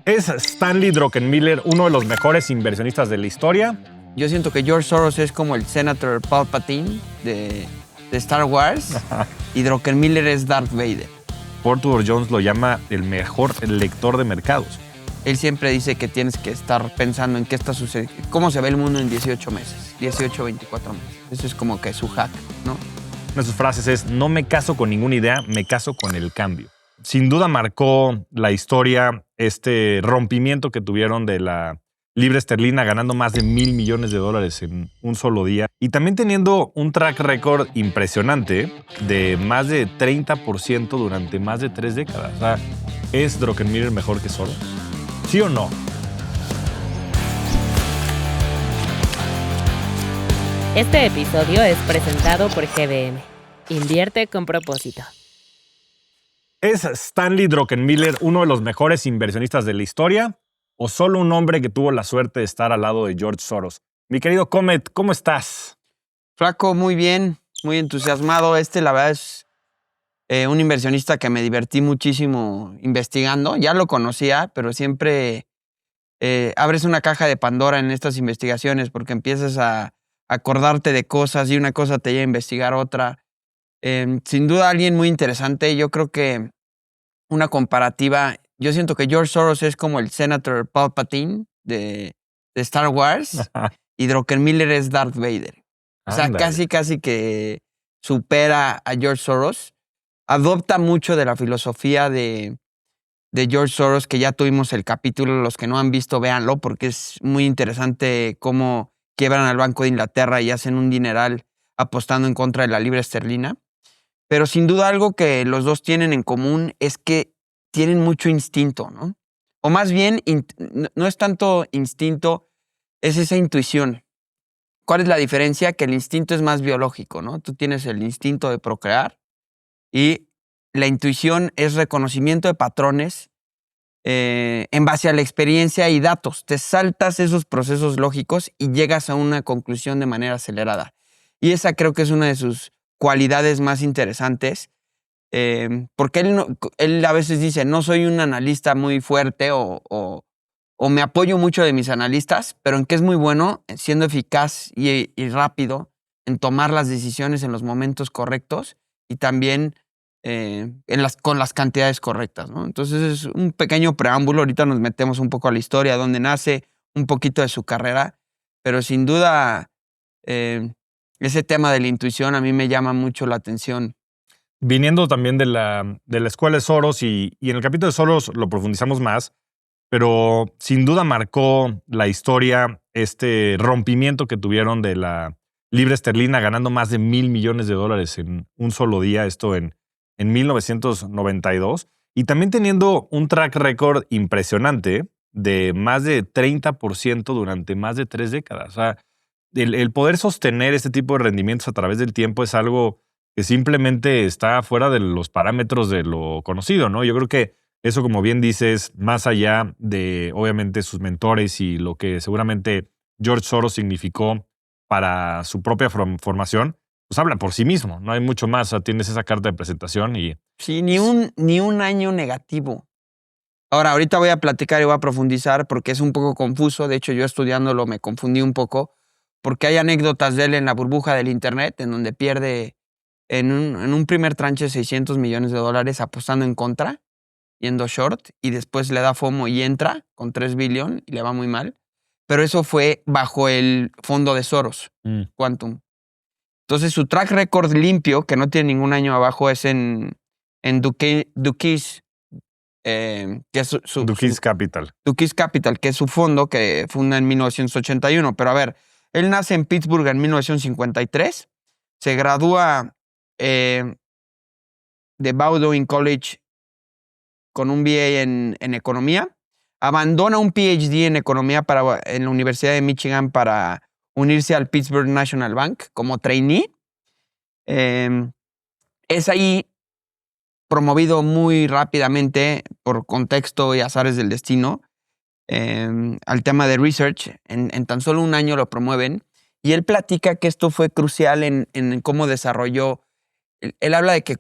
¿Es Stanley Druckenmiller uno de los mejores inversionistas de la historia? Yo siento que George Soros es como el Senator Palpatine de Star Wars y Druckenmiller es Darth Vader. Arthur Jones lo llama el mejor lector de mercados. Él siempre dice que tienes que estar pensando en qué está sucediendo, cómo se ve el mundo en 18 meses, 18, 24 meses. Eso es como que su hack, ¿no? Una de sus frases es: no me caso con ninguna idea, me caso con el cambio. Sin duda marcó la historia este rompimiento que tuvieron de la libra esterlina, ganando más de $1,000 millones en un solo día y también teniendo un track record impresionante de más de 30% durante más de 3 décadas. O sea, ¿es Druckenmiller mejor que Soros? ¿Sí o no? Este episodio es presentado por GBM. Invierte con propósito. ¿Es Stanley Druckenmiller uno de los mejores inversionistas de la historia o solo un hombre que tuvo la suerte de estar al lado de George Soros? Mi querido Comet, ¿cómo estás? Flaco, muy bien, muy entusiasmado. La verdad es un inversionista que me divertí muchísimo investigando. Ya lo conocía, pero siempre abres una caja de Pandora en estas investigaciones porque empiezas a acordarte de cosas y una cosa te lleva a investigar otra. Sin duda alguien muy interesante. Yo creo que una comparativa, yo siento que George Soros es como el Senator Palpatine de Star Wars y Druckenmiller es Darth Vader. O sea, Ándale. casi que supera a George Soros. Adopta mucho de la filosofía de George Soros, que ya tuvimos el capítulo. Los que no han visto, véanlo, porque es muy interesante cómo quiebran al Banco de Inglaterra y hacen un dineral apostando en contra de la libra esterlina. Pero sin duda algo que los dos tienen en común es que tienen mucho instinto, ¿no? O más bien, no es tanto instinto, es esa intuición. ¿Cuál es la diferencia? Que el instinto es más biológico, ¿no? Tú tienes el instinto de procrear y la intuición es reconocimiento de patrones en base a la experiencia y datos. Te saltas esos procesos lógicos y llegas a una conclusión de manera acelerada. Y esa creo que es una de sus cualidades más interesantes, porque él a veces dice: no soy un analista muy fuerte o me apoyo mucho de mis analistas, pero en que es muy bueno siendo eficaz y rápido en tomar las decisiones en los momentos correctos y también con las cantidades correctas, ¿no? Entonces es un pequeño preámbulo. Ahorita nos metemos un poco a la historia, dónde nace, un poquito de su carrera, pero sin duda ese tema de la intuición a mí me llama mucho la atención. Viniendo también de la escuela de Soros y en el capítulo de Soros lo profundizamos más, pero sin duda marcó la historia este rompimiento que tuvieron de la libra esterlina, ganando más de $1,000 millones en un solo día, esto en 1992, y también teniendo un track record impresionante de más de 30% durante más de 3 décadas. O sea, el poder sostener este tipo de rendimientos a través del tiempo es algo que simplemente está fuera de los parámetros de lo conocido, ¿no? Yo creo que eso, como bien dices, más allá de, obviamente, sus mentores y lo que seguramente George Soros significó para su propia formación, pues habla por sí mismo. No hay mucho más. O sea, tienes esa carta de presentación y... Sí, ni un año negativo. Ahora, ahorita voy a platicar y voy a profundizar porque es un poco confuso. De hecho, yo estudiándolo me confundí un poco porque hay anécdotas de él en la burbuja del internet en donde pierde en un primer tranche $600 millones apostando en contra, yendo short, y después le da FOMO y entra con 3 billion y le va muy mal. Pero eso fue bajo el fondo de Soros, Quantum. Entonces su track record limpio, que no tiene ningún año abajo, es en Dukes, que es Dukes Capital. Dukes Capital, que es su fondo que funda en 1981. Pero a ver, él nace en Pittsburgh en 1953, se gradúa de Bowdoin College con un BA en economía, abandona un PhD en economía en la Universidad de Michigan para unirse al Pittsburgh National Bank como trainee. Es ahí promovido muy rápidamente por contexto y azares del destino al tema de research. En tan solo un año lo promueven y él platica que esto fue crucial en cómo desarrolló. Él habla de que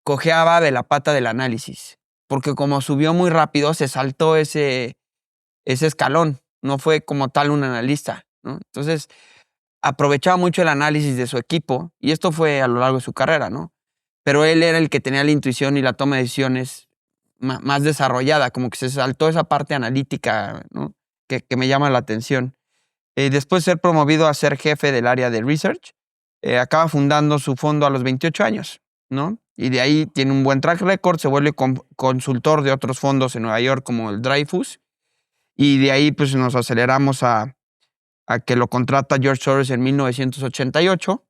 cojeaba de la pata del análisis. porque como subió muy rápido, se saltó ese escalón. No fue como tal un analista, ¿no? Entonces, aprovechaba mucho el análisis de su equipo, y esto fue a lo largo de su carrera, ¿no? Pero él era el que tenía la intuición y la toma de decisiones más desarrollada, como que se saltó esa parte analítica, ¿no? Que me llama la atención. Después de ser promovido a ser jefe del área de research, acaba fundando su fondo a los 28 años, ¿no? Y de ahí tiene un buen track record, se vuelve consultor de otros fondos en Nueva York como el Dreyfus, y de ahí pues nos aceleramos a que lo contrata George Soros en 1988.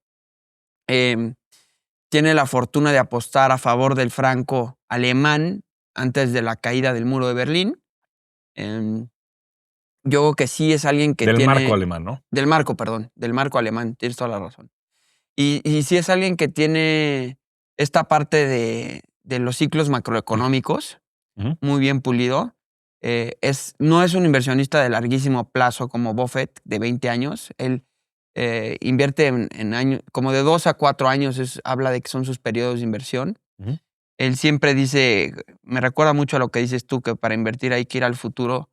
Tiene la fortuna de apostar a favor del franco alemán antes de la caída del muro de Berlín. Yo creo que sí es alguien que Del marco alemán, ¿no? Del marco alemán, tienes toda la razón. Y sí es alguien que tiene esta parte de los ciclos macroeconómicos muy bien pulido. No es un inversionista de larguísimo plazo como Buffett, de 20 años. Él invierte en años, como de 2 a 4 años, habla de que son sus periodos de inversión. Él siempre dice, me recuerda mucho a lo que dices tú, que para invertir hay que ir al futuro,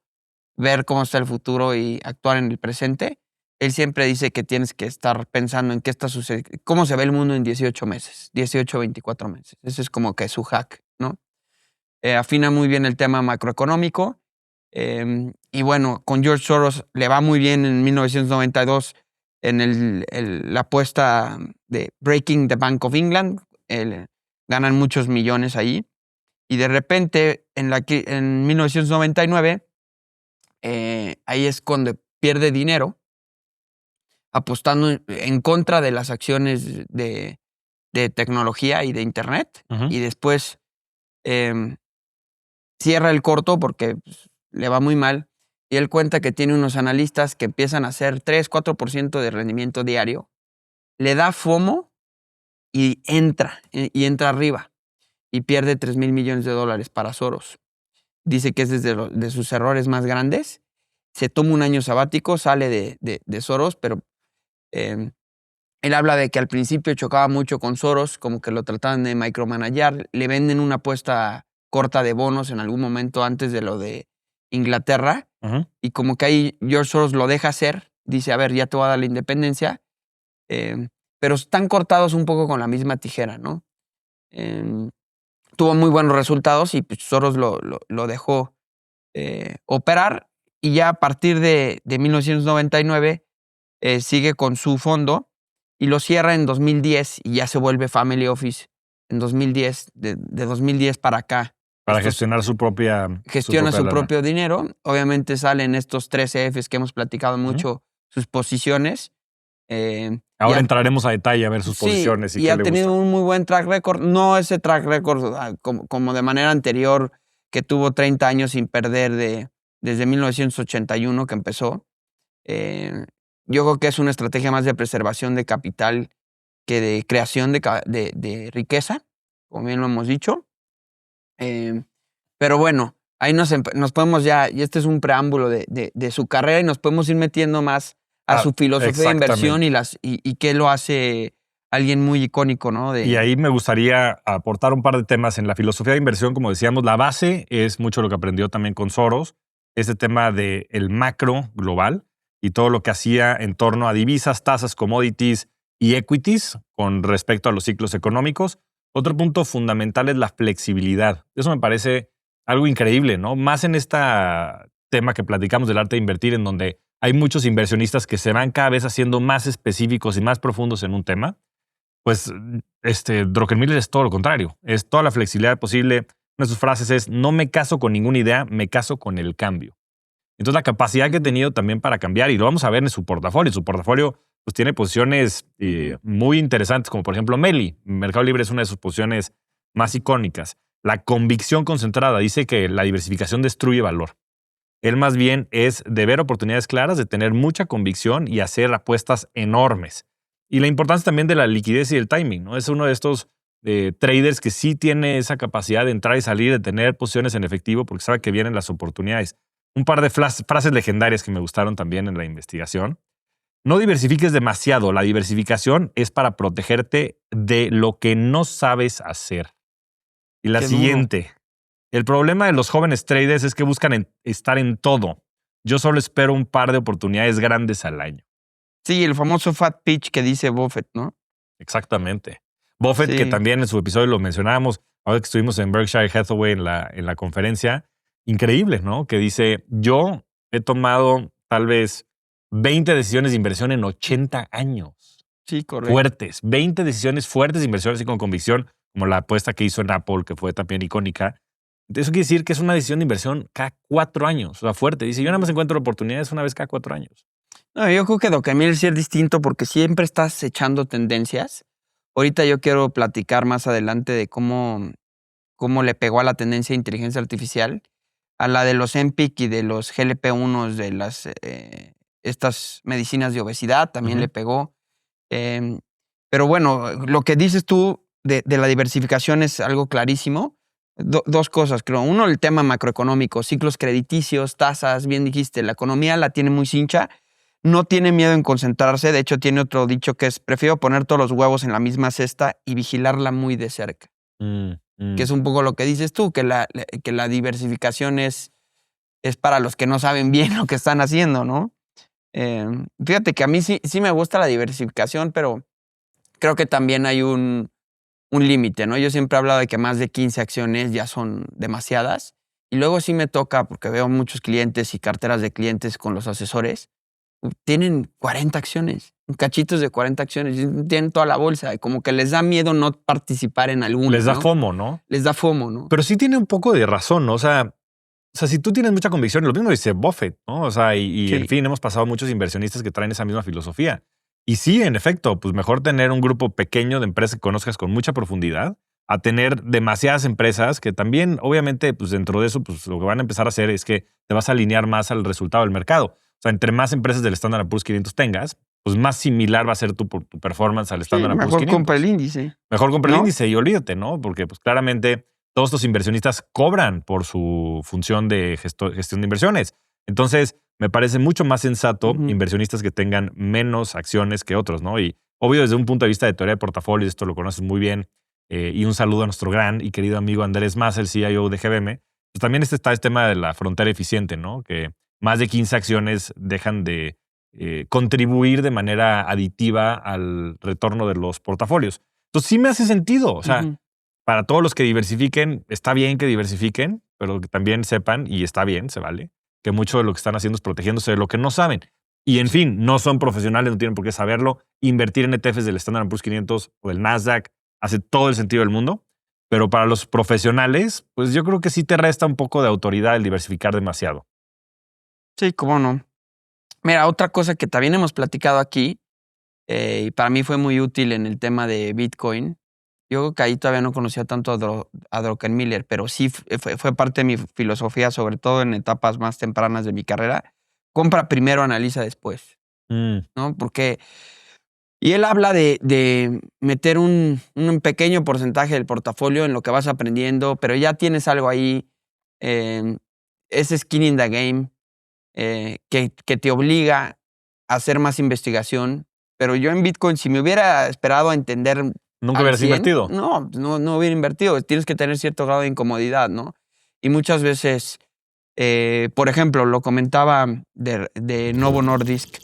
ver cómo está el futuro y actuar en el presente. Él siempre dice que tienes que estar pensando en qué está sucediendo, cómo se ve el mundo en 18 meses, 18 o 24 meses. Ese es como que su hack, ¿no? Afina muy bien el tema macroeconómico. Y bueno, con George Soros le va muy bien en 1992 en la apuesta de Breaking the Bank of England. Ganan muchos millones ahí. Y de repente, en 1999, ahí es cuando pierde dinero apostando en contra de las acciones de tecnología y de Internet. Y después cierra el corto porque pues, le va muy mal. Y él cuenta que tiene unos analistas que empiezan a hacer 3-4% de rendimiento diario. Le da FOMO y entra arriba. Y pierde $3,000 millones para Soros. Dice que es de sus errores más grandes. Se toma un año sabático, sale de Soros, pero él habla de que al principio chocaba mucho con Soros, como que lo trataban de micromanager. Le venden una apuesta corta de bonos en algún momento antes de lo de Inglaterra. Y como que ahí George Soros lo deja hacer. Dice, a ver, ya te voy a dar la independencia. Pero están cortados un poco con la misma tijera, ¿no? Tuvo muy buenos resultados y pues, Soros lo dejó operar. Y ya a partir de 1999 sigue con su fondo y lo cierra en 2010 y ya se vuelve Family Office en 2010, de 2010 para acá. Para gestionar su propia... Gestiona su propio dinero. Obviamente salen estos 3 EFs que hemos platicado mucho, sus posiciones. Ahora entraremos a detalle a ver sus posiciones y qué le gusta. Y ha tenido un muy buen track record. No ese track record como de manera anterior, que tuvo 30 años sin perder desde 1981 que empezó. Yo creo que es una estrategia más de preservación de capital que de creación de riqueza, como bien lo hemos dicho. Pero bueno, ahí nos podemos ya, y este es un preámbulo de su carrera, y nos podemos ir metiendo más a su filosofía de inversión y qué lo hace alguien muy icónico, ¿no? Y ahí me gustaría aportar un par de temas en la filosofía de inversión. Como decíamos, la base es mucho lo que aprendió también con Soros, este tema del macro global y todo lo que hacía en torno a divisas, tasas, commodities y equities con respecto a los ciclos económicos. Otro punto fundamental es la flexibilidad. Eso me parece algo increíble, ¿no? Más en este tema que platicamos del arte de invertir, en donde hay muchos inversionistas que se van cada vez haciendo más específicos y más profundos en un tema. Pues Druckenmiller es todo lo contrario. Es toda la flexibilidad posible. Una de sus frases es, no me caso con ninguna idea, me caso con el cambio. Entonces la capacidad que he tenido también para cambiar, y lo vamos a ver en su portafolio. Su portafolio pues, tiene posiciones muy interesantes, como por ejemplo Meli. Mercado Libre es una de sus posiciones más icónicas. La convicción concentrada dice que la diversificación destruye valor. Él más bien es de ver oportunidades claras, de tener mucha convicción y hacer apuestas enormes. Y la importancia también de la liquidez y el timing, ¿no? Es uno de estos traders que sí tiene esa capacidad de entrar y salir, de tener posiciones en efectivo porque sabe que vienen las oportunidades. Un par de frases legendarias que me gustaron también en la investigación. No diversifiques demasiado. La diversificación es para protegerte de lo que no sabes hacer. Y la siguiente. El problema de los jóvenes traders es que buscan estar en todo. Yo solo espero un par de oportunidades grandes al año. Sí, el famoso fat pitch que dice Buffett, ¿no? Exactamente. Buffett, Sí. que también en su episodio lo mencionábamos, ahora que estuvimos en Berkshire Hathaway en la conferencia, increíble, ¿no? Que dice, yo he tomado tal vez 20 decisiones de inversión en 80 años. Sí, correcto. Fuertes. 20 decisiones fuertes de inversión así con convicción, como la apuesta que hizo en Apple, que fue también icónica. Eso quiere decir que es una decisión de inversión cada 4 años. O sea, fuerte. Dice, yo nada más encuentro oportunidades una vez cada 4 años. No, yo creo que Druckenmiller sí es distinto porque siempre estás echando tendencias. Ahorita yo quiero platicar más adelante de cómo le pegó a la tendencia de inteligencia artificial, a la de los MPIC y de los GLP-1 de las estas medicinas de obesidad, también le pegó. Pero bueno, lo que dices tú de la diversificación es algo clarísimo. Dos cosas, creo. Uno, el tema macroeconómico, ciclos crediticios, tasas, bien dijiste, la economía la tiene muy cincha. No tiene miedo en concentrarse. De hecho, tiene otro dicho que es, prefiero poner todos los huevos en la misma cesta y vigilarla muy de cerca. Que es un poco lo que dices tú, que la diversificación es para los que no saben bien lo que están haciendo, ¿no? Fíjate que a mí sí me gusta la diversificación, pero creo que también hay un límite, ¿no? Yo siempre he hablado de que más de 15 acciones ya son demasiadas. Y luego sí me toca, porque veo muchos clientes y carteras de clientes con los asesores, tienen 40 acciones, cachitos de 40 acciones, tienen toda la bolsa, y como que les da miedo no participar en alguna. Les da ¿no? FOMO, ¿no? Les da FOMO, ¿no? Pero sí tiene un poco de razón, ¿no? O sea, si tú tienes mucha convicción, lo mismo dice Buffett, ¿no? O sea, y Sí. en fin, hemos pasado muchos inversionistas que traen esa misma filosofía. Y sí, en efecto, pues mejor tener un grupo pequeño de empresas que conozcas con mucha profundidad a tener demasiadas empresas que también, obviamente, pues dentro de eso, pues lo que van a empezar a hacer es que te vas a alinear más al resultado del mercado. O sea, entre más empresas del Standard & Poor's 500 tengas, pues más similar va a ser tu performance al Standard & Poor's Mejor 500. compra el índice. Mejor compra el ¿No? índice y olvídate, ¿no? Porque pues claramente todos estos inversionistas cobran por su función de gestión de inversiones. Entonces, me parece mucho más sensato inversionistas que tengan menos acciones que otros, ¿no? Y obvio, desde un punto de vista de teoría de portafolios, esto lo conoces muy bien, y un saludo a nuestro gran y querido amigo Andrés Mas, el CIO de GBM, pues también está este tema de la frontera eficiente, ¿no? Que más de 15 acciones dejan de contribuir de manera aditiva al retorno de los portafolios. Entonces sí me hace sentido. O sea, para todos los que diversifiquen, está bien que diversifiquen, pero que también sepan, y está bien, se vale, que mucho de lo que están haciendo es protegiéndose de lo que no saben. Y en fin, no son profesionales, no tienen por qué saberlo. Invertir en ETFs del Standard & Poor's 500 o del Nasdaq hace todo el sentido del mundo. Pero para los profesionales, pues yo creo que sí te resta un poco de autoridad el diversificar demasiado. Sí, cómo no. Mira, otra cosa que también hemos platicado aquí, y para mí fue muy útil en el tema de Bitcoin. Yo creo que ahí todavía no conocía tanto a Druckenmiller, pero sí fue parte de mi filosofía, sobre todo en etapas más tempranas de mi carrera. Compra primero, analiza después, ¿no? Porque... Y él habla de meter un pequeño porcentaje del portafolio en lo que vas aprendiendo, pero ya tienes algo ahí, ese skin in the game, que te obliga a hacer más investigación. Pero yo en Bitcoin, si me hubiera esperado a entender... ¿Nunca hubieras invertido? No hubiera invertido. Tienes que tener cierto grado de incomodidad, ¿no? Y muchas veces, por ejemplo, lo comentaba de Novo Nordisk,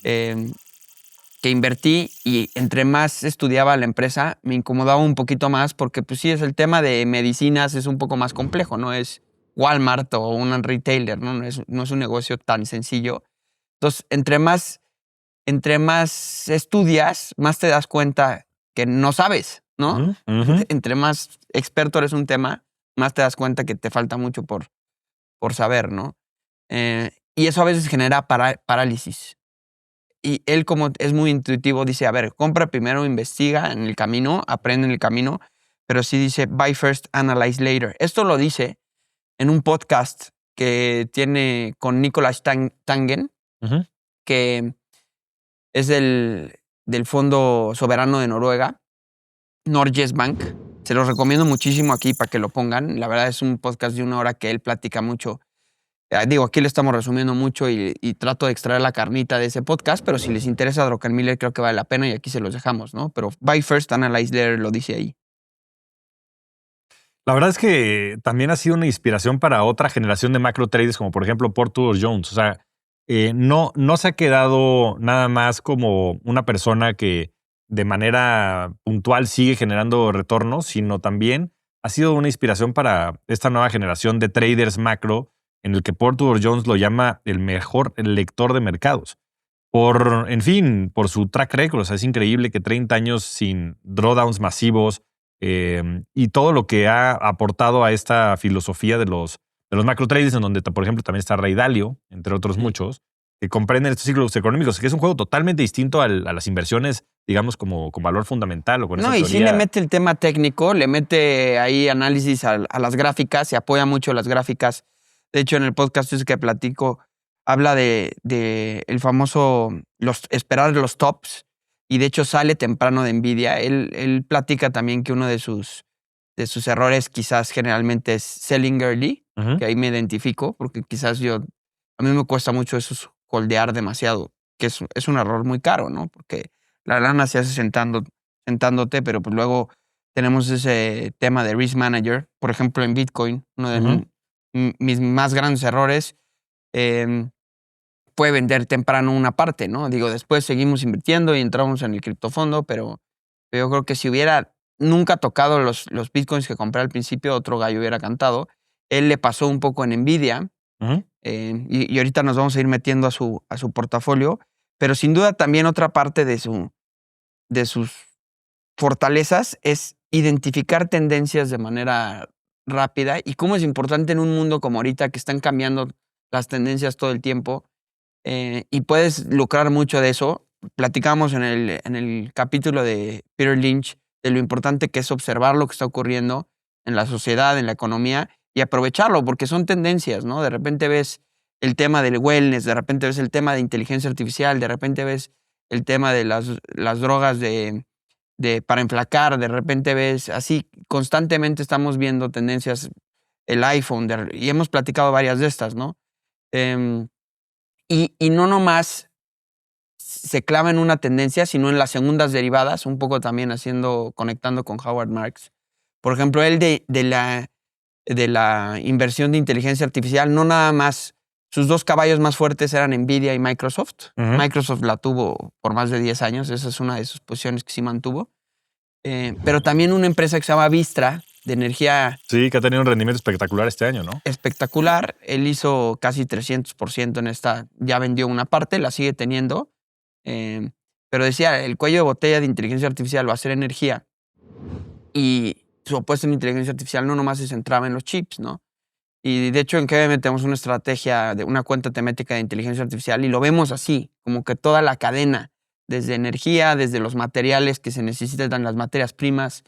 que invertí y entre más estudiaba la empresa, me incomodaba un poquito más porque pues sí, es el tema de medicinas, es un poco más complejo, no es Walmart o un retailer, ¿no? No es un negocio tan sencillo. Entonces, entre más estudias, más te das cuenta que no sabes, ¿no? Entre más experto eres un tema, más te das cuenta que te falta mucho por saber, ¿no? Y eso a veces genera parálisis. Y él, como es muy intuitivo, dice, a ver, compra primero, investiga en el camino, aprende en el camino, pero sí dice, buy first, analyze later. Esto lo dice en un podcast que tiene con Nicolás Tangen, que es del Fondo Soberano de Noruega, Norges Bank. Se los recomiendo muchísimo aquí para que lo pongan. La verdad es un podcast de 1 hora que él platica mucho. Digo, aquí le estamos resumiendo mucho y trato de extraer la carnita de ese podcast, pero si les interesa Druckenmiller creo que vale la pena y aquí se los dejamos, ¿no? Pero buy first, analyze later lo dice ahí. La verdad es que también ha sido una inspiración para otra generación de macro traders, como por ejemplo Porter Jones. O sea, no se ha quedado nada más como una persona que de manera puntual sigue generando retornos, sino también ha sido una inspiración para esta nueva generación de traders macro, en el que Porter Jones lo llama el mejor lector de mercados. En fin, por su track record. O sea, es increíble que 30 años sin drawdowns masivos y todo lo que ha aportado a esta filosofía de los macro traders, en donde, por ejemplo, también está Ray Dalio, entre otros muchos, que comprenden estos ciclos económicos, que es un juego totalmente distinto a las inversiones, digamos, como con valor fundamental o con esa No, y teoría. sí le mete el tema técnico, le mete ahí análisis a las gráficas, se apoya mucho las gráficas. De hecho, en el podcast ese que platico, habla de el famoso esperar los tops, y de hecho sale temprano de Nvidia. Él platica también que uno de sus errores quizás generalmente es selling early, Ujú. que ahí me identifico, porque quizás a mí me cuesta mucho eso, holdear demasiado, que es un error muy caro, ¿no? Porque la lana se hace sentándote, pero pues luego tenemos ese tema de risk manager. Por ejemplo, en Bitcoin, uno de Ujú. mis más grandes errores fue vender temprano una parte, ¿no? Digo, después seguimos invirtiendo y entramos en el criptofondo, pero yo creo que si hubiera nunca tocado los Bitcoins que compré al principio, otro gallo hubiera cantado. Él le pasó un poco en Nvidia, Ujú. y ahorita nos vamos a ir metiendo a su portafolio, pero sin duda también otra parte de sus fortalezas es identificar tendencias de manera rápida, y cómo es importante en un mundo como ahorita que están cambiando las tendencias todo el tiempo, y puedes lucrar mucho de eso. Platicamos en el capítulo de Peter Lynch de lo importante que es observar lo que está ocurriendo en la sociedad, en la economía, y aprovecharlo, porque son tendencias, ¿no? De repente ves el tema del wellness, de repente ves el tema de inteligencia artificial, de repente ves el tema de las drogas para enflacar, de repente ves así, constantemente estamos viendo tendencias, el iPhone, y hemos platicado varias de estas, ¿no? Em, y no nomás se clava en una tendencia, sino en las segundas derivadas, un poco también conectando con Howard Marks. Por ejemplo, él de la inversión de inteligencia artificial, no nada más, sus dos caballos más fuertes eran Nvidia y Microsoft. Ujú. Microsoft la tuvo por más de 10 años, esa es una de sus posiciones que sí mantuvo. Pero también una empresa que se llama Vistra, de energía Sí, que ha tenido un rendimiento espectacular este año, ¿no? espectacular. Él hizo casi 300% en esta, ya vendió una parte, la sigue teniendo. Pero decía, el cuello de botella de inteligencia artificial va a ser energía. Y su opuesto en inteligencia artificial no nomás se centraba en los chips, ¿no? Y de hecho en KBM tenemos una estrategia de una cuenta temática de inteligencia artificial, y lo vemos así, como que toda la cadena, desde energía, desde los materiales que se necesitan, las materias primas,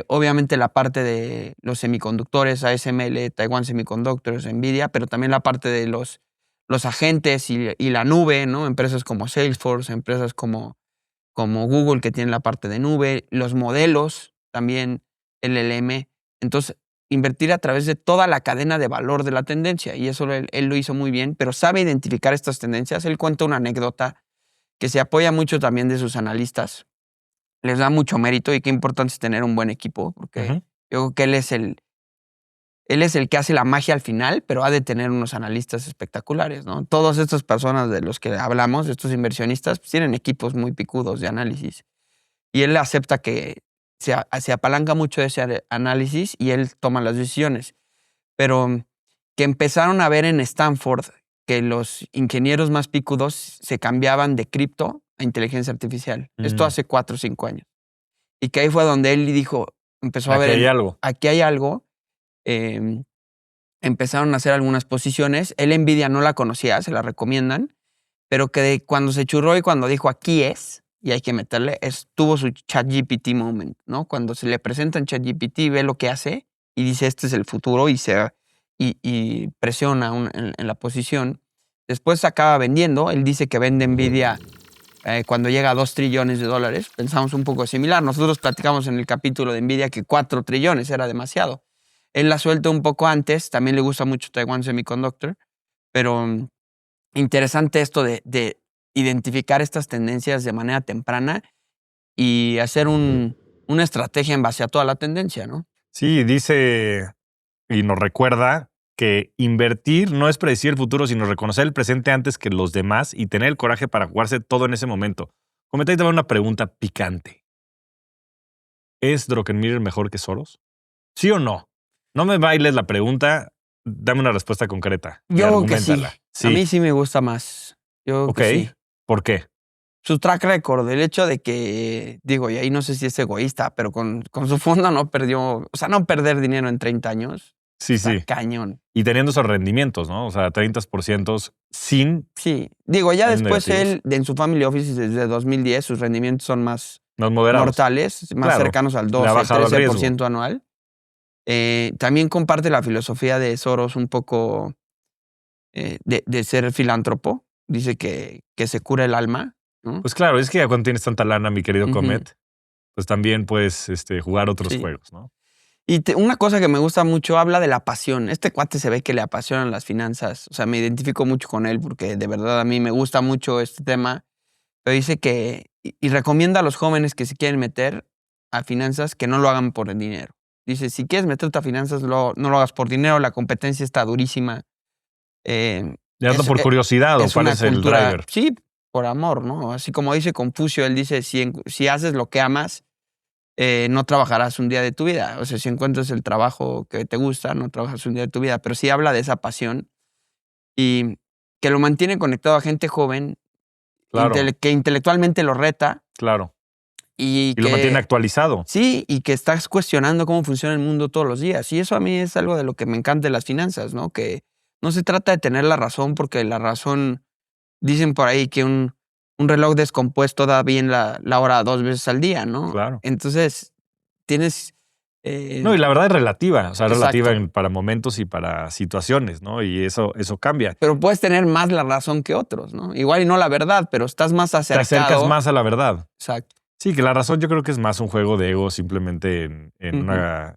obviamente la parte de los semiconductores, ASML, Taiwan Semiconductors, Nvidia, pero también la parte de los agentes y la nube, ¿no? Empresas como Salesforce, empresas como Google, que tienen la parte de nube, los modelos, también LLM. Entonces, invertir a través de toda la cadena de valor de la tendencia, y eso él lo hizo muy bien, pero sabe identificar estas tendencias. Él cuenta una anécdota que se apoya mucho también de sus analistas. Les da mucho mérito, y qué importante es tener un buen equipo, porque Ujú. yo creo que él es el que hace la magia al final, pero ha de tener unos analistas espectaculares, ¿no? Todas estas personas de los que hablamos, estos inversionistas, pues tienen equipos muy picudos de análisis. Y él acepta que se apalanca mucho de ese análisis, y él toma las decisiones. Pero que empezaron a ver en Stanford que los ingenieros más picudos se cambiaban de cripto a inteligencia artificial. Esto hace 4 o 5 años. Y que ahí fue donde él dijo, empezó a Aquí ver, hay algo. aquí hay algo. em, Empezaron a hacer algunas posiciones. Él Nvidia no la conocía, se la recomiendan, pero que cuando se churró y cuando dijo aquí es, y hay que meterle, tuvo su ChatGPT moment, ¿no? Cuando se le presenta en ChatGPT, ve lo que hace y dice este es el futuro, y presiona en la posición. Después se acaba vendiendo. Él dice que vende Nvidia cuando llega a $2 trillones. Pensamos un poco similar. Nosotros platicamos en el capítulo de Nvidia que 4 trillones era demasiado. Él la suelta un poco antes. También le gusta mucho Taiwan Semiconductor. Pero interesante esto de identificar estas tendencias de manera temprana y hacer una estrategia en base a toda la tendencia, ¿no? Sí, dice y nos recuerda que invertir no es predecir el futuro, sino reconocer el presente antes que los demás y tener el coraje para jugarse todo en ese momento. Comenta y te va una pregunta picante. ¿Es Druckenmiller mejor que Soros? ¿Sí o no? No me bailes la pregunta, dame una respuesta concreta. y Yo creo que sí. arguméntala. A mí sí me gusta más. Yo creo Ok. que sí. ¿Por qué? Su track record, el hecho de que, digo, y ahí no sé si es egoísta, pero con su fondo no perdió, o sea, no perder dinero en 30 años. Sí, Está sí. cañón. Y teniendo esos rendimientos, ¿no? O sea, 30% sin Sí. Digo, ya Años después negativos. él, en su Family Office desde 2010, sus rendimientos son más los moderados. mortales, más Claro. cercanos al Le ha 12, bajado el 13% anual. También comparte la filosofía de Soros un poco de ser filántropo. Dice que se cura el alma, ¿no? Pues claro, es que ya cuando tienes tanta lana, mi querido Ujú. Comet, pues también puedes jugar otros Sí. juegos, ¿no? Y una cosa que me gusta mucho, habla de la pasión. Este cuate se ve que le apasionan las finanzas. O sea, me identifico mucho con él porque de verdad a mí me gusta mucho este tema. Pero dice que, y recomienda a los jóvenes que se quieren meter a finanzas que no lo hagan por el dinero. Dice, si quieres meterte a finanzas, no lo hagas por dinero, la competencia está durísima. Ya hazlo por curiosidad o Es cuál una es el cultura, driver. sí, por amor, ¿no? Así como dice Confucio, él dice, si haces lo que amas, no trabajarás un día de tu vida. O sea, si encuentras el trabajo que te gusta, no trabajas un día de tu vida. Pero sí habla de esa pasión y que lo mantiene conectado a gente joven, Claro, que intelectualmente lo reta claro. y Y lo mantiene actualizado. sí, y que estás cuestionando cómo funciona el mundo todos los días. Y eso a mí es algo de lo que me encanta de las finanzas, ¿no? Que no se trata de tener la razón, porque la razón, dicen por ahí que un reloj descompuesto da bien la hora 2 veces al día, ¿no? Claro. Entonces, tienes... No, y la verdad es relativa. O sea, es Exacto. relativa para momentos y para situaciones, ¿no? Y eso cambia. Pero puedes tener más la razón que otros, ¿no? Igual y no la verdad, pero estás más Te acercado. acercas más a la verdad. Exacto. Sí, que la razón yo creo que es más un juego de ego simplemente en Ujú. una,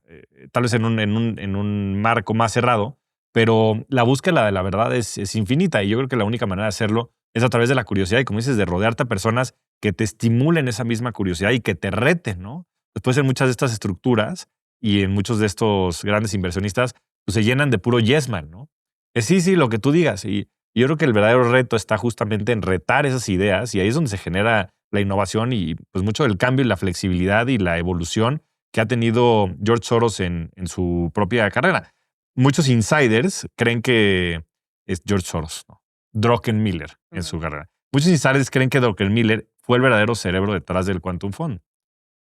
tal vez en un marco más cerrado, pero la búsqueda de la verdad es infinita y yo creo que la única manera de hacerlo es a través de la curiosidad y como dices, de rodearte a personas que te estimulen esa misma curiosidad y que te reten, ¿no? Después en muchas de estas estructuras y en muchos de estos grandes inversionistas, pues se llenan de puro yes man, ¿no? Sí, lo que tú digas y yo creo que el verdadero reto está justamente en retar esas ideas y ahí es donde se genera la innovación y pues mucho del cambio y la flexibilidad y la evolución que ha tenido George Soros en su propia carrera. Muchos insiders creen que es George Soros, ¿no? Druckenmiller en su carrera. Muchos insiders creen que Druckenmiller fue el verdadero cerebro detrás del Quantum Fund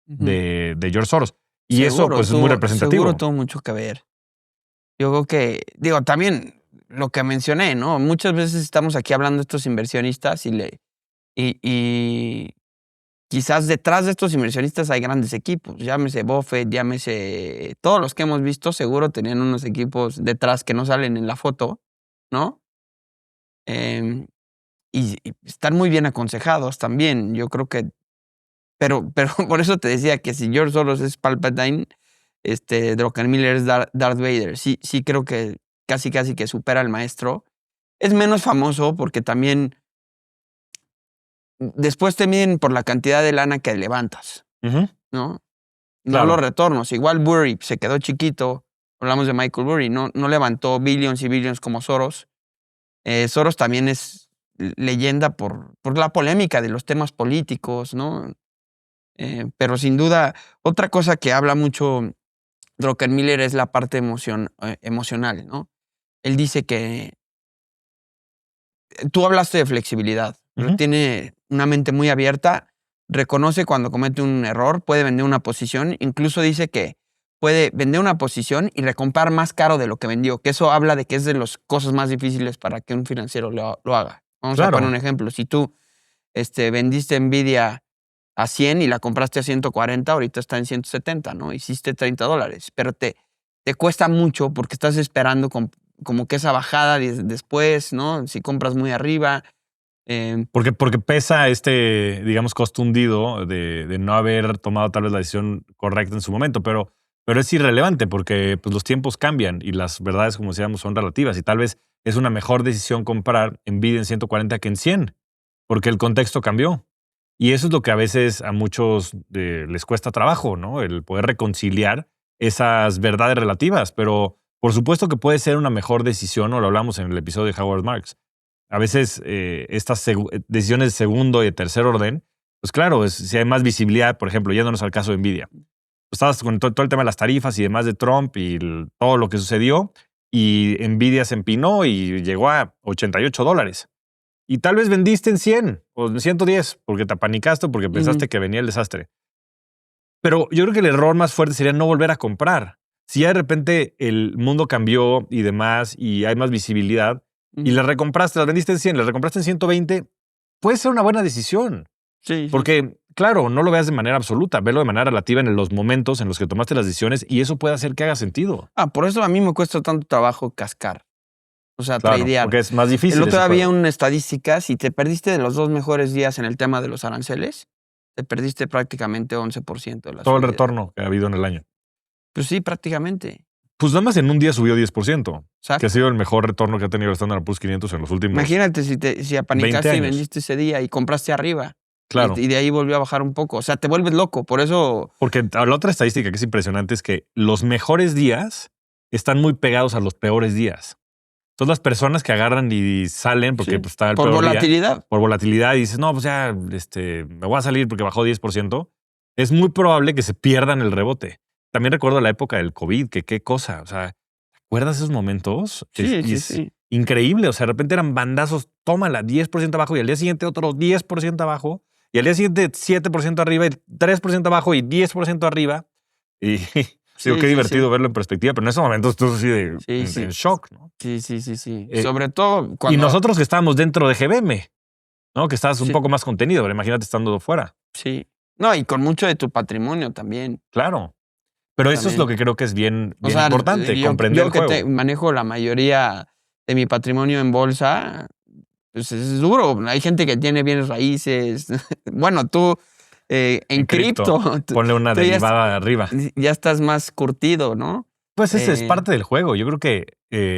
de George Soros. Y eso pues es muy representativo. Seguro tuvo mucho que ver. Yo creo que, digo, también lo que mencioné, ¿no? Muchas veces estamos aquí hablando de estos inversionistas y quizás detrás de estos inversionistas hay grandes equipos. Llámese Buffett, llámese todos los que hemos visto, seguro tenían unos equipos detrás que no salen en la foto, ¿no? Y están muy bien aconsejados también. Yo creo que, pero por eso te decía que si George Soros es Palpatine, Druckenmiller es Darth Vader. Sí creo que casi que supera al maestro. Es menos famoso porque también después te miden por la cantidad de lana que levantas, Ujú. ¿no? Claro. No los retornos. Igual Burry se quedó chiquito. Hablamos de Michael Burry. No levantó billions y billions como Soros. Soros también es leyenda por la polémica de los temas políticos, ¿no? Pero sin duda, otra cosa que habla mucho Druckenmiller es la parte emocional, ¿no? Él dice que tú hablaste de flexibilidad, pero Ujú. tiene una mente muy abierta, reconoce cuando comete un error, puede vender una posición, incluso dice que puede vender una posición y recomprar más caro de lo que vendió, que eso habla de que es de las cosas más difíciles para que un financiero lo haga. Vamos a Claro. poner un ejemplo. Si tú vendiste Nvidia a 100 y la compraste a 140, ahorita está en 170, ¿no? Hiciste $30, pero te cuesta mucho porque estás esperando como que esa bajada después, ¿no? Si compras muy arriba. Porque pesa digamos, costo hundido de no haber tomado tal vez la decisión correcta en su momento, pero es irrelevante porque pues, los tiempos cambian y las verdades, como decíamos, son relativas y tal vez es una mejor decisión comprar Nvidia en 140 que en 100 porque el contexto cambió. Y eso es lo que a veces a muchos les cuesta trabajo, ¿no? El poder reconciliar esas verdades relativas, pero por supuesto que puede ser una mejor decisión, o lo hablamos en el episodio de Howard Marks. A veces estas decisiones de segundo y de tercer orden, pues claro, si hay más visibilidad, por ejemplo, yéndonos al caso de Nvidia. Pues estabas con todo el tema de las tarifas y demás de Trump y todo lo que sucedió, y Nvidia se empinó y llegó a $88. Y tal vez vendiste en 100 o en 110 porque te apanicaste o porque pensaste que venía el desastre. Pero yo creo que el error más fuerte sería no volver a comprar. Si ya de repente el mundo cambió y demás y hay más visibilidad y las recompraste, las vendiste en 100, las recompraste en 120, puede ser una buena decisión. Sí. Porque, claro, no lo veas de manera absoluta, velo de manera relativa en los momentos en los que tomaste las decisiones y eso puede hacer que haga sentido. Por eso a mí me cuesta tanto trabajo cascar. O sea, Claro, tradear. porque es más difícil. El otro ese día había juego. una estadística, si te perdiste de los 2 mejores días en el tema de los aranceles, te perdiste prácticamente 11% de la Todo el subida. retorno que ha habido en el año. Pues sí, prácticamente. Pues nada más en un día subió 10%, Exacto. que ha sido el mejor retorno que ha tenido el Standard & Poor's 500 en los últimos. Imagínate si apanicaste 20 y años. vendiste ese día y compraste arriba. Claro. Y de ahí volvió a bajar un poco. O sea, te vuelves loco. Por eso. Porque la otra estadística que es impresionante es que los mejores días están muy pegados a los peores días. Todas las personas que agarran y salen porque Sí. pues, está el Por peor día, volatilidad. por volatilidad, y dices, no, pues ya me voy a salir porque bajó 10%, es muy probable que se pierdan el rebote. También recuerdo la época del COVID, que qué cosa. O sea, ¿te acuerdas de esos momentos? Sí. Increíble. O sea, de repente eran bandazos, tómala, 10% abajo y al día siguiente otro 10% abajo y al día siguiente 7% arriba y 3% abajo y 10% arriba. Y digo, qué divertido verlo en perspectiva, pero en esos momentos tú así de en shock, ¿no? Sí. Sobre todo cuando. Y nosotros que estábamos dentro de GBM, ¿no? Que estabas un poco más contenido, pero imagínate estando fuera. Sí. No, y con mucho de tu patrimonio también. Claro. Pero eso es lo que creo que es bien importante, comprender el juego. Yo que manejo la mayoría de mi patrimonio en bolsa, pues es duro. Hay gente que tiene bienes raíces. Bueno, tú en cripto. Ponle una derivada arriba. Ya estás más curtido, ¿no? Pues ese es parte del juego. Yo creo que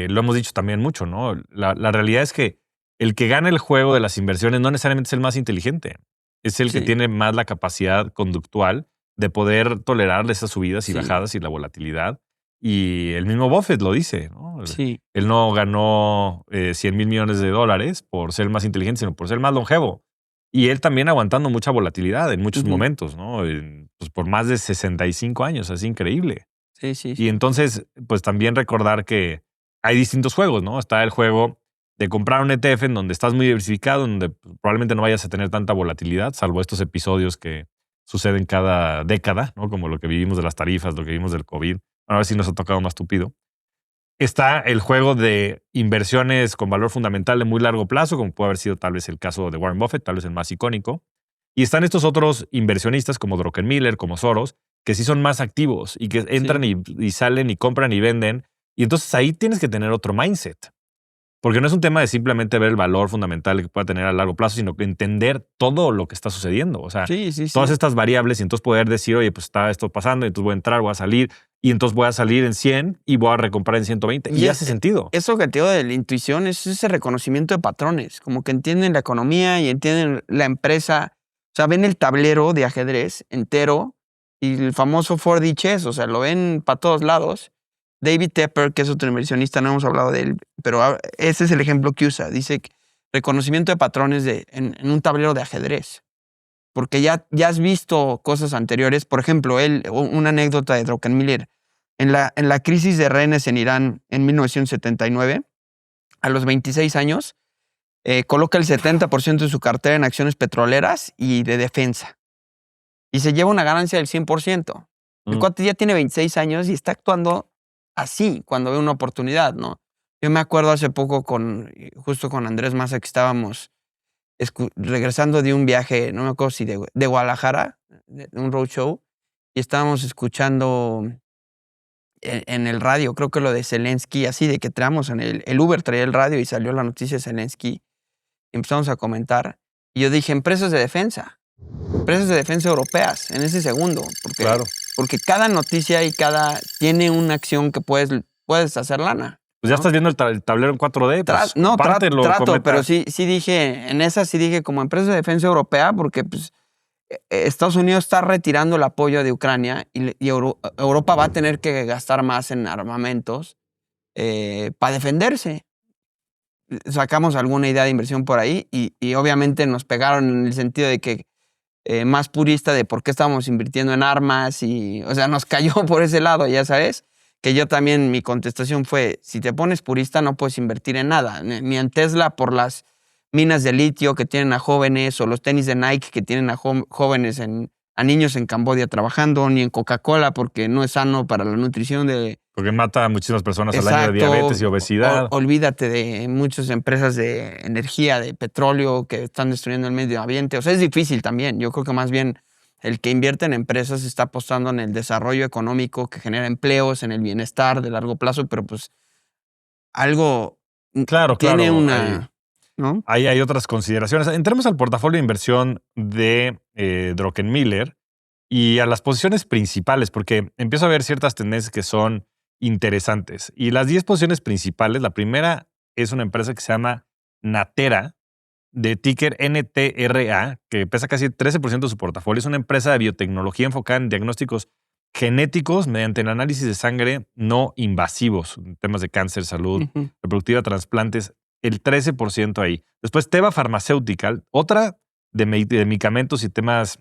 lo hemos dicho también mucho, ¿no? La realidad es que el que gana el juego de las inversiones no necesariamente es el más inteligente. Es el que tiene más la capacidad conductual de poder tolerar esas subidas y bajadas y la volatilidad. Y el mismo Buffett lo dice, ¿no? Sí. Él no ganó $100,000 millones por ser el más inteligente, sino por ser el más longevo. Y él también aguantando mucha volatilidad en muchos momentos, ¿no? Pues por más de 65 años, es increíble. Sí. Y entonces, pues también recordar que hay distintos juegos, ¿no? Está el juego de comprar un ETF en donde estás muy diversificado, en donde probablemente no vayas a tener tanta volatilidad, salvo estos episodios que suceden cada década, ¿no? Como lo que vivimos de las tarifas, lo que vivimos del COVID. A ver si nos ha tocado más tupido. Está el juego de inversiones con valor fundamental de muy largo plazo, como puede haber sido tal vez el caso de Warren Buffett, tal vez el más icónico. Y están estos otros inversionistas como Druckenmiller, como Soros, que sí son más activos y que entran y salen y compran y venden. Y entonces ahí tienes que tener otro mindset. Porque no es un tema de simplemente ver el valor fundamental que pueda tener a largo plazo, sino que entender todo lo que está sucediendo. O sea, todas estas variables y entonces poder decir, oye, pues está esto pasando, y entonces voy a entrar, voy a salir, y entonces voy a salir en 100 y voy a recomprar en 120. Y hace sentido. Eso que te digo de la intuición es ese reconocimiento de patrones, como que entienden la economía y entienden la empresa. O sea, ven el tablero de ajedrez entero y el famoso 4D chess, o sea, lo ven para todos lados. David Tepper, que es otro inversionista, no hemos hablado de él, pero ese es el ejemplo que usa. Dice reconocimiento de patrones en un tablero de ajedrez. Porque ya has visto cosas anteriores. Por ejemplo, una anécdota de Druckenmiller. En la crisis de rehenes en Irán en 1979, a los 26 años, coloca el 70% de su cartera en acciones petroleras y de defensa. Y se lleva una ganancia del 100%. El cuate ya tiene 26 años y está actuando así cuando ve una oportunidad, ¿no? Yo me acuerdo hace poco justo con Andrés Maza que estábamos regresando de un viaje, no me acuerdo si de Guadalajara, de un roadshow, y estábamos escuchando en el radio, creo que lo de Zelensky, así de que traemos en el Uber traía el radio y salió la noticia de Zelensky y empezamos a comentar. Y yo dije, empresas de defensa europeas en ese segundo. Porque cada noticia tiene una acción que puedes hacer lana. Pues ya estás viendo el tablero en 4D. Pues, trato, pero sí dije, en esa sí dije como empresa de defensa europea, porque pues Estados Unidos está retirando el apoyo de Ucrania y Europa va a tener que gastar más en armamentos para defenderse. Sacamos alguna idea de inversión por ahí y obviamente nos pegaron en el sentido de que más purista de por qué estábamos invirtiendo en armas y, o sea, nos cayó por ese lado, ya sabes, que yo también, mi contestación fue, si te pones purista no puedes invertir en nada, ni en Tesla por las minas de litio que tienen a jóvenes o los tenis de Nike que tienen a jóvenes, a niños en Camboya trabajando, ni en Coca-Cola porque no es sano para la nutrición de... Porque mata a muchísimas personas al año de diabetes y obesidad. Olvídate de muchas empresas de energía, de petróleo que están destruyendo el medio ambiente. O sea, es difícil también. Yo creo que más bien el que invierte en empresas está apostando en el desarrollo económico que genera empleos, en el bienestar de largo plazo, pero pues algo tiene una... ¿no? Hay otras consideraciones. Entremos al portafolio de inversión de Druckenmiller y a las posiciones principales, porque empiezo a ver ciertas tendencias que son interesantes. Y las 10 posiciones principales, la primera es una empresa que se llama Natera, de ticker NTRA, que pesa casi 13% de su portafolio. Es una empresa de biotecnología enfocada en diagnósticos genéticos mediante el análisis de sangre no invasivos, temas de cáncer, salud reproductiva, trasplantes, el 13% ahí. Después Teva Pharmaceutical, otra de medicamentos y temas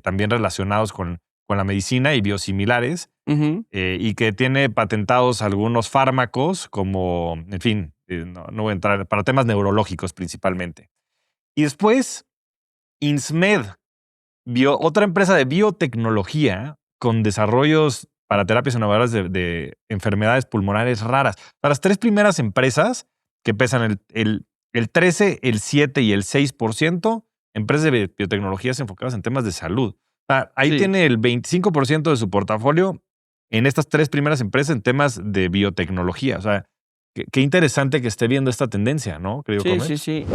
también relacionados con la medicina y biosimilares, y que tiene patentados algunos fármacos como, en fin, no voy a entrar, para temas neurológicos principalmente. Y después, Insmed, otra empresa de biotecnología con desarrollos para terapias innovadoras de enfermedades pulmonares raras. Para las 3 primeras empresas que pesan el 13, el 7 y el 6%, empresas de biotecnologías enfocadas en temas de salud. Ahí tiene el 25% de su portafolio en estas 3 primeras empresas en temas de biotecnología. O sea, qué interesante que esté viendo esta tendencia, ¿no? Querido Comet. Sí.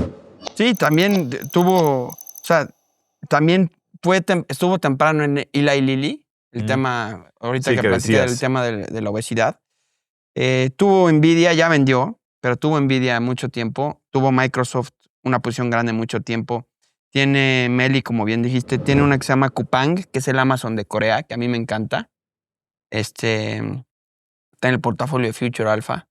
Sí, también tuvo, o sea, también estuvo temprano en Eli Lilly, el tema, ahorita que platiqué del tema de la obesidad. Tuvo Nvidia, ya vendió, pero tuvo Nvidia mucho tiempo. Tuvo Microsoft una posición grande mucho tiempo. Tiene Meli, como bien dijiste. Tiene una que se llama Coupang, que es el Amazon de Corea, que a mí me encanta. Está en el portafolio de Future Alpha.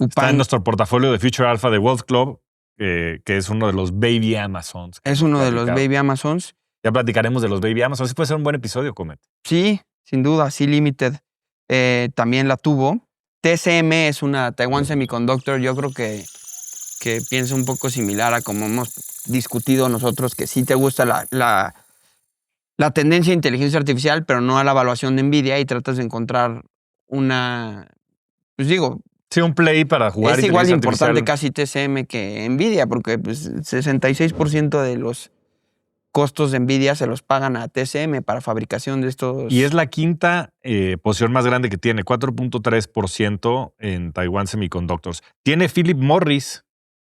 Está en nuestro portafolio de Future Alpha de Wealth Club, que es uno de los baby Amazons. Es uno de los baby Amazons. Ya platicaremos de los baby Amazons. Puede ser un buen episodio, Comet. Sí, sin duda. Sí, Limited también la tuvo. TSM es una Taiwan Semiconductor. Yo creo que piensa un poco similar a como hemos discutido nosotros, que sí te gusta la tendencia de inteligencia artificial, pero no a la evaluación de NVIDIA y tratas de encontrar una, pues digo... Sí, un play para jugar. Es igual de importante casi TSM que NVIDIA, porque pues, 66% de los costos de NVIDIA se los pagan a TSM para fabricación de estos... Y es la quinta posición más grande que tiene, 4.3% en Taiwan Semiconductors. Tiene Philip Morris,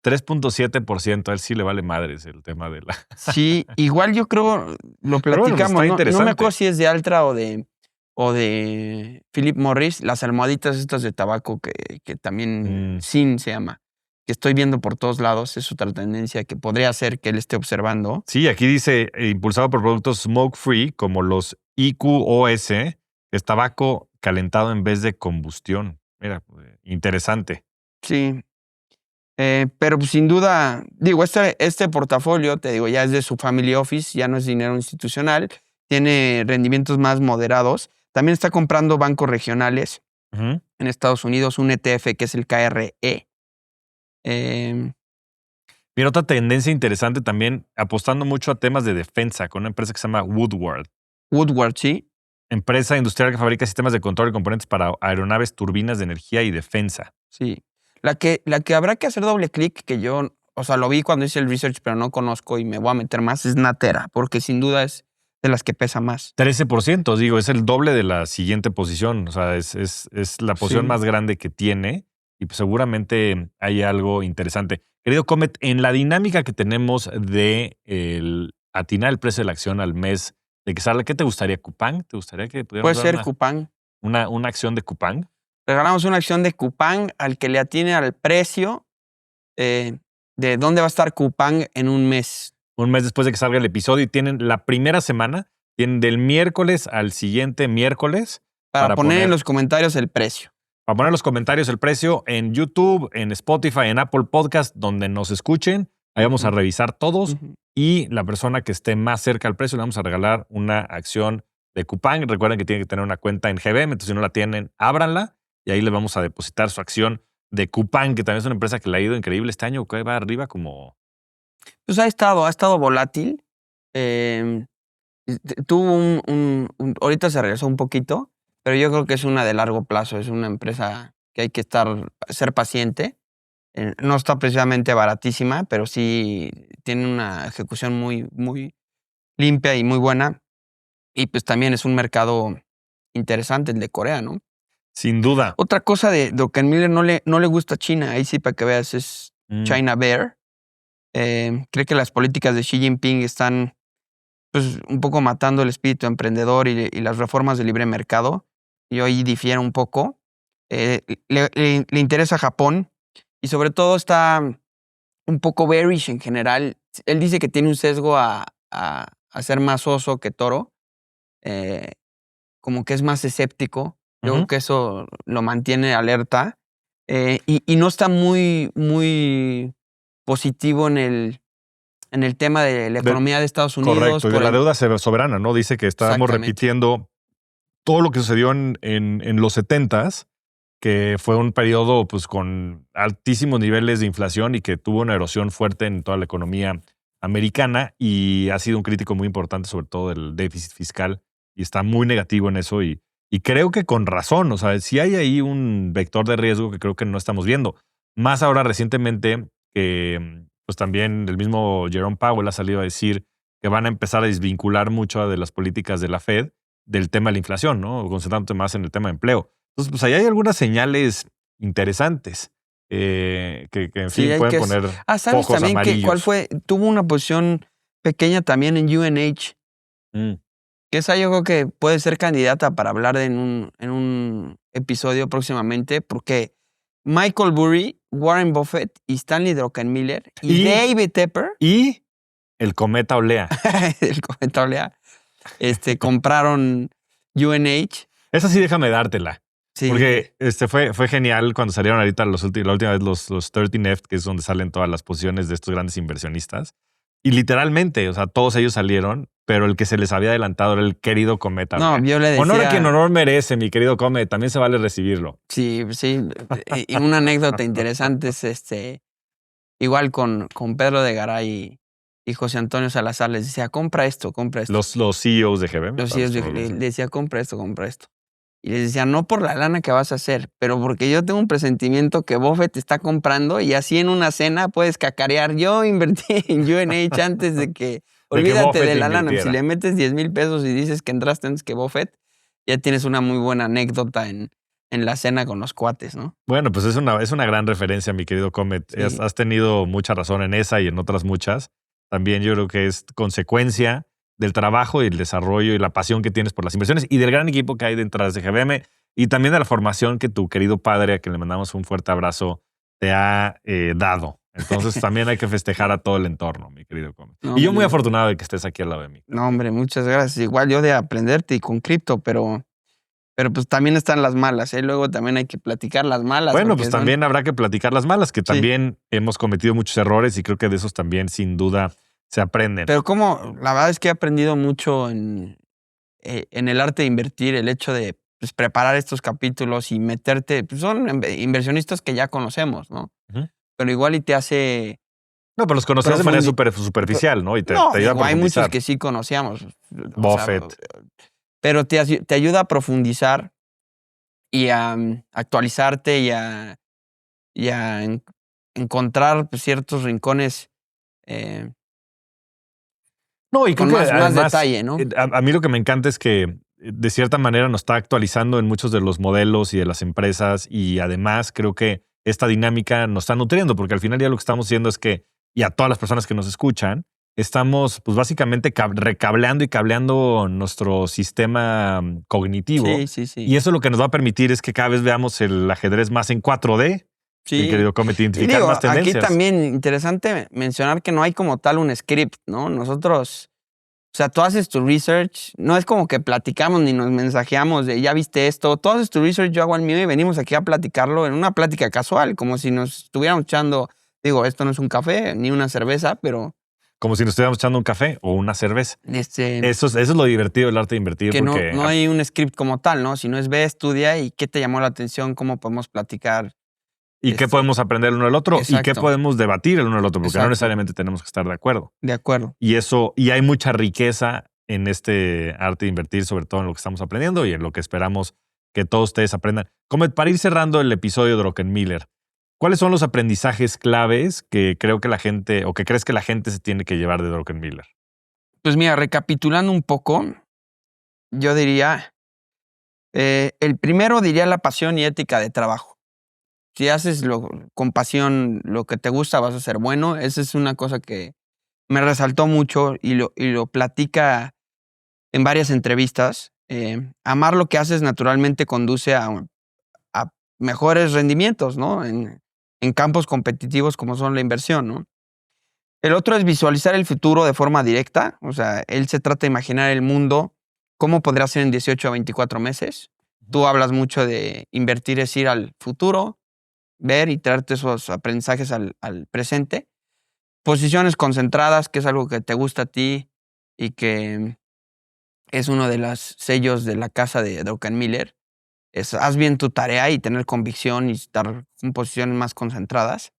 3.7%. A él sí le vale madres el tema de la... Sí, igual yo creo, lo platicamos, bueno, no me acuerdo si es de Altra o de Philip Morris, las almohaditas estas de tabaco que también SIN se llama, que estoy viendo por todos lados, es otra tendencia que podría ser que él esté observando. Sí, aquí dice, impulsado por productos smoke free, como los IQOS, es tabaco calentado en vez de combustión. Mira, interesante. Sí, pero pues, sin duda, digo, este portafolio, te digo, ya es de su family office, ya no es dinero institucional, tiene rendimientos más moderados. También está comprando bancos regionales en Estados Unidos, un ETF que es el KRE. Mira, otra tendencia interesante también, apostando mucho a temas de defensa con una empresa que se llama Woodward. Woodward, sí. Empresa industrial que fabrica sistemas de control y componentes para aeronaves, turbinas de energía y defensa. Sí. La que habrá que hacer doble clic, que yo, o sea, lo vi cuando hice el research, pero no conozco y me voy a meter más, es Natera, porque sin duda es de las que pesa más. 13%, digo, es el doble de la siguiente posición. O sea, es la posición más grande que tiene y pues seguramente hay algo interesante. Querido Comet, en la dinámica que tenemos de atinar el precio de la acción al mes de que sale, ¿qué te gustaría? ¿Coupang? ¿Te gustaría que pudiéramos Puede ser Coupang. Una acción de Coupang? Regalamos una acción de Coupang al que le atine al precio de dónde va a estar Coupang en un mes. un mes después de que salga el episodio, y tienen la primera semana, tienen del miércoles al siguiente miércoles Para poner en los comentarios el precio. Para poner en los comentarios el precio en YouTube, en Spotify, en Apple Podcast, donde nos escuchen. Ahí vamos a revisar todos. Y la persona que esté más cerca al precio le vamos a regalar una acción de Coupang. Recuerden que tienen que tener una cuenta en GBM, entonces si no la tienen, ábranla y ahí le vamos a depositar su acción de Coupang, que también es una empresa que le ha ido increíble este año, que va arriba como... Pues ha estado volátil. Tuvo ahorita se regresó un poquito, pero yo creo que es una de largo plazo. Es una empresa que hay que ser paciente. No está precisamente baratísima, pero sí tiene una ejecución muy, muy limpia y muy buena. Y pues también es un mercado interesante el de Corea, ¿no? Sin duda. Otra cosa de Druckenmiller no le gusta China, ahí sí para que veas, es China Bear. Cree que las políticas de Xi Jinping están pues un poco matando el espíritu emprendedor y las reformas de libre mercado. Yo ahí difiero un poco. Le interesa Japón y sobre todo está un poco bearish en general. Él dice que tiene un sesgo a ser más oso que toro, como que es más escéptico. Yo creo que eso lo mantiene alerta y no está muy, muy positivo en el tema de la economía de Estados Unidos. Correcto, y de la deuda soberana, ¿no? Dice que estábamos repitiendo todo lo que sucedió en los 70s, que fue un periodo pues, con altísimos niveles de inflación y que tuvo una erosión fuerte en toda la economía americana, y ha sido un crítico muy importante sobre todo del déficit fiscal y está muy negativo en eso y creo que con razón. O sea, si hay ahí un vector de riesgo que creo que no estamos viendo. Más ahora recientemente que pues también el mismo Jerome Powell ha salido a decir que van a empezar a desvincular mucho de las políticas de la Fed del tema de la inflación, ¿no? Concentrándote más en el tema de empleo. Entonces, pues ahí hay algunas señales interesantes que en fin, pueden poner ¿sabes focos también amarillos. cuál fue? Tuvo una posición pequeña también en UNH. Que esa yo creo que puede ser candidata para hablar en un episodio próximamente, porque Michael Burry, Warren Buffett y Stanley Druckenmiller y David Tepper y el cometa Olea. El cometa Olea. Compraron UNH. Esa sí déjame dártela. Sí. Porque fue genial cuando salieron ahorita la última vez los 13F, que es donde salen todas las posiciones de estos grandes inversionistas. Y literalmente, o sea, todos ellos salieron, pero el que se les había adelantado era el querido cometa. No, yo le decía... Honor a quien honor merece, mi querido Comet. También se vale recibirlo. Sí, sí. Y una anécdota interesante es igual con Pedro de Garay y José Antonio Salazar. Les decía, compra esto, compra esto. Los CEOs de GBM. Los CEOs les decía, compra esto, compra esto. Y les decía, no por la lana que vas a hacer, pero porque yo tengo un presentimiento que Buffett está comprando y así en una cena puedes cacarear. Yo invertí en UNH antes de que... Olvídate de la lana. Si le metes 10,000 pesos y dices que entraste antes que Buffett, ya tienes una muy buena anécdota en la cena con los cuates, ¿no? Bueno, pues es una gran referencia, mi querido Comet. Sí. Has tenido mucha razón en esa y en otras muchas. También yo creo que es consecuencia del trabajo y el desarrollo y la pasión que tienes por las inversiones y del gran equipo que hay detrás de GBM y también de la formación que tu querido padre, a quien le mandamos un fuerte abrazo, te ha dado. Entonces también hay que festejar a todo el entorno, mi querido Comet. No, y yo muy afortunado de que estés aquí al lado de mí. No, hombre, muchas gracias. Igual yo de aprenderte y con cripto, pero pues también están las malas, ¿eh? Luego también hay que platicar las malas. Bueno, pues también habrá que platicar las malas, que también hemos cometido muchos errores y creo que de esos también sin duda se aprenden. Pero la verdad es que he aprendido mucho en el arte de invertir, el hecho de pues, preparar estos capítulos y meterte, pues son inversionistas que ya conocemos, ¿no? Pero igual y te hace... No, pero los conoces de manera superficial, ¿no? Y te ayuda a profundizar. Hay muchos que sí conocíamos. Buffett. Pero te ayuda a profundizar y a actualizarte y a encontrar pues, ciertos rincones no, y con más detalle, ¿no? A mí lo que me encanta es que de cierta manera nos está actualizando en muchos de los modelos y de las empresas y además creo que esta dinámica nos está nutriendo porque al final ya lo que estamos haciendo es que, y a todas las personas que nos escuchan, estamos pues básicamente recableando y cableando nuestro sistema cognitivo. Sí. Y eso lo que nos va a permitir es que cada vez veamos el ajedrez más en 4D Sí. mi querido Comet, Y identificar digo, más aquí tendencias. también interesante mencionar que no hay como tal un script, ¿no? Nosotros, o sea, tú haces tu research, no es como que platicamos ni nos mensajeamos de ya viste esto, tú haces tu research, yo hago el mío y venimos aquí a platicarlo en una plática casual, como si nos estuviéramos echando, digo, esto no es un café ni una cerveza, pero Como si nos estuviéramos echando un café o una cerveza. Eso es lo divertido del arte de invertir, que porque no hay un script como tal, ¿no? Si no es ve, estudia y qué te llamó la atención, cómo podemos platicar. ¿y qué podemos aprender el uno del otro? ¿Y qué Exacto. podemos debatir el uno del otro? Porque no Exacto. necesariamente tenemos que estar de acuerdo. De acuerdo. Y hay mucha riqueza en este arte de invertir, sobre todo en lo que estamos aprendiendo y en lo que esperamos que todos ustedes aprendan. Comet, para ir cerrando el episodio de Druckenmiller, ¿cuáles son los aprendizajes claves que creo que la gente, o que crees que la gente se tiene que llevar de Druckenmiller? Pues mira, recapitulando un poco, yo diría, el primero diría la pasión y ética de trabajo. Si haces con pasión lo que te gusta, vas a ser bueno. Esa es una cosa que me resaltó mucho y lo platica en varias entrevistas. Amar lo que haces naturalmente conduce a mejores rendimientos, ¿no? En campos competitivos como son la inversión, ¿no? El otro es visualizar el futuro de forma directa. O sea, él se trata de imaginar el mundo, cómo podrá ser en 18 a 24 meses. Tú hablas mucho de invertir, es ir al futuro, ver y traerte esos aprendizajes al presente. Posiciones concentradas, que es algo que te gusta a ti y que es uno de los sellos de la casa de Druckenmiller. Es haz bien tu tarea y tener convicción y estar en posiciones más concentradas.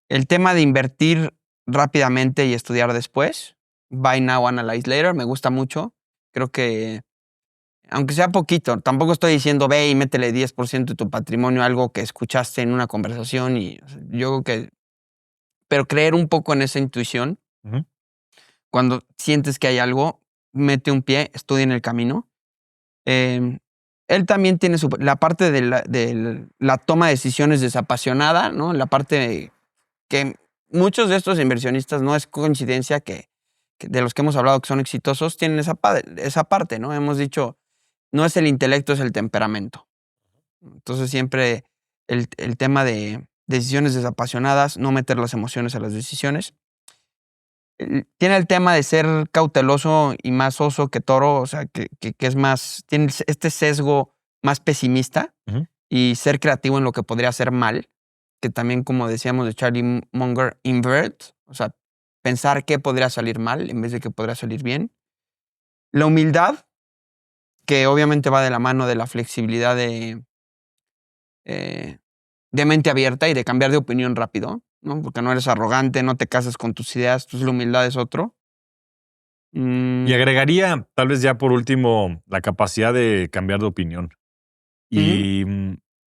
El tema de invertir rápidamente y estudiar después. Buy now, analyze later. Me gusta mucho. Creo que, aunque sea poquito, tampoco estoy diciendo ve y métele 10% de tu patrimonio a algo que escuchaste en una conversación. Y yo creo que, pero creer un poco en esa intuición. Ujú. Cuando sientes que hay algo, mete un pie, estudia en el camino. Él también tiene la parte de la toma de decisiones desapasionada, ¿no? La parte que muchos de estos inversionistas, no es coincidencia que de los que hemos hablado que son exitosos, tienen esa parte, ¿no? Hemos dicho, no es el intelecto, es el temperamento. Entonces siempre el tema de decisiones desapasionadas, no meter las emociones a las decisiones. Tiene el tema de ser cauteloso y más oso que toro, o sea, que es más, tiene este sesgo más pesimista. Ujú. Y ser creativo en lo que podría ser mal, que también, como decíamos de Charlie Munger, invert, o sea, pensar qué podría salir mal en vez de qué podría salir bien. La humildad, que obviamente va de la mano de la flexibilidad de mente abierta y de cambiar de opinión rápido, ¿no? Porque no eres arrogante, no te casas con tus ideas, entonces la humildad es otro. Y agregaría, tal vez ya por último, la capacidad de cambiar de opinión. Y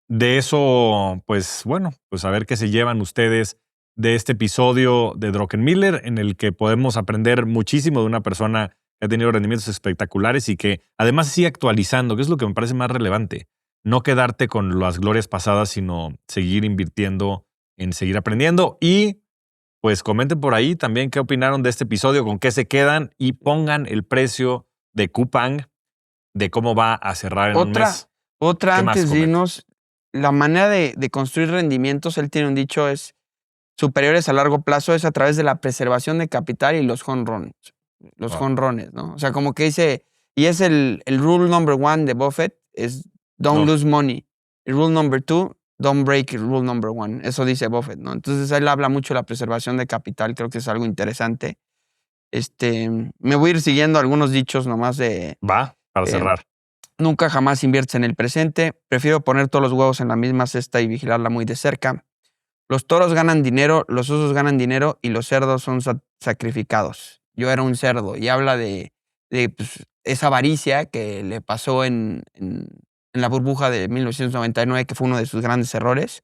de eso, pues bueno, pues a ver qué se llevan ustedes de este episodio de Druckenmiller, en el que podemos aprender muchísimo de una persona que ha tenido rendimientos espectaculares y que además sigue actualizando, que es lo que me parece más relevante. No quedarte con las glorias pasadas, sino seguir invirtiendo en seguir aprendiendo. Y pues comenten por ahí también qué opinaron de este episodio, con qué se quedan y pongan el precio de Coupang, de cómo va a cerrar en un mes. Otra ¿Qué más, antes de Comet? irnos, la manera de construir rendimientos, él tiene un dicho, es superiores a largo plazo, es a través de la preservación de capital y los home runs, los Wow. home runs, ¿no? O sea, como que dice, y es el rule number one de Buffett, es don't lose money. El rule number two, don't break el rule number one. Eso dice Buffett, ¿no? Entonces él habla mucho de la preservación de capital, creo que es algo interesante. Me voy a ir siguiendo algunos dichos nomás de Va, para cerrar. nunca jamás inviertes en el presente, prefiero poner todos los huevos en la misma cesta y vigilarla muy de cerca. Los toros ganan dinero, los osos ganan dinero y los cerdos son sacrificados. Yo era un cerdo y habla de pues, esa avaricia que le pasó en la burbuja de 1999, que fue uno de sus grandes errores.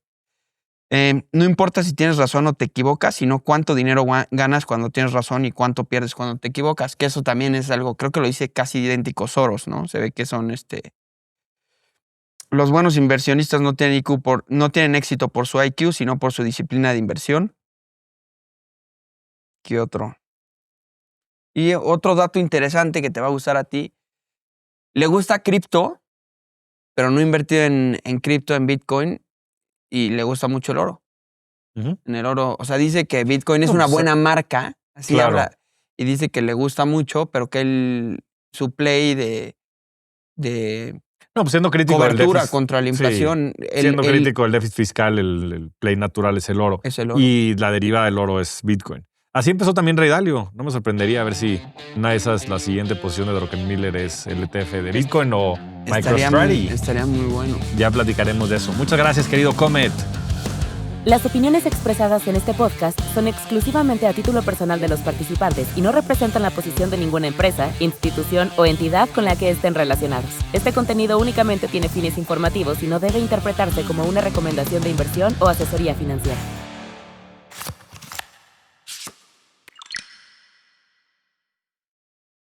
No importa si tienes razón o te equivocas, sino cuánto dinero ganas cuando tienes razón y cuánto pierdes cuando te equivocas, que eso también es algo, creo que lo dice casi idéntico Soros, ¿no? Se ve que son los buenos inversionistas no tienen no tienen éxito por su IQ, sino por su disciplina de inversión. ¿Qué otro? Y otro dato interesante que te va a gustar a ti. Le gusta cripto, pero no invertido en cripto, en Bitcoin. y le gusta mucho el oro. Ujú. En el oro, o sea, dice que Bitcoin es No, una pues, buena marca, así claro. habla, y dice que le gusta mucho, pero que su play de No, pues siendo crítico del cobertura déficit. contra la Sí, inflación, siendo crítico del déficit fiscal, el play natural es el oro. es el oro. Y la derivada del oro es Bitcoin. Así empezó también Ray Dalio. No me sorprendería a ver si una de esas, la siguiente posición de Druckenmiller es el ETF de Bitcoin o MicroStrategy. Estaría muy bueno. Ya platicaremos de eso. Muchas gracias, querido Comet. Las opiniones expresadas en este podcast son exclusivamente a título personal de los participantes y no representan la posición de ninguna empresa, institución o entidad con la que estén relacionados. Este contenido únicamente tiene fines informativos y no debe interpretarse como una recomendación de inversión o asesoría financiera.